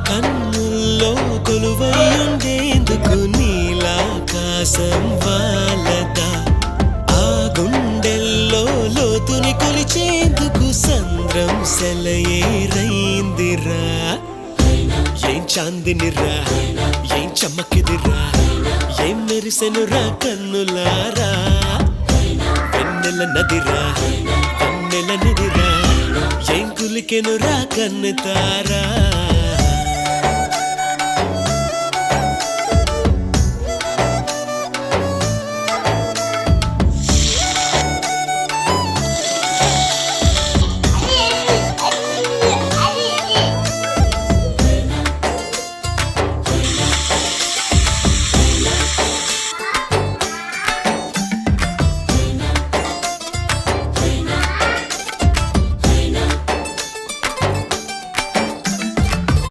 కన్నుల్లో కొలువై ఉండేందుకు నీలాకాశం వాలదా ఆ గుండెల్లో లోతుని కొలిచేందుకు సంద్రం సెలయేరైందిరా ఏం చాందినిరా ఏం చమ్మకిదిరా ఏం మెరిసెనురా కన్నులారా వెన్నెల నదిరా వెన్నెల నదిరా ఏం కులికెనురా కన్నుతారా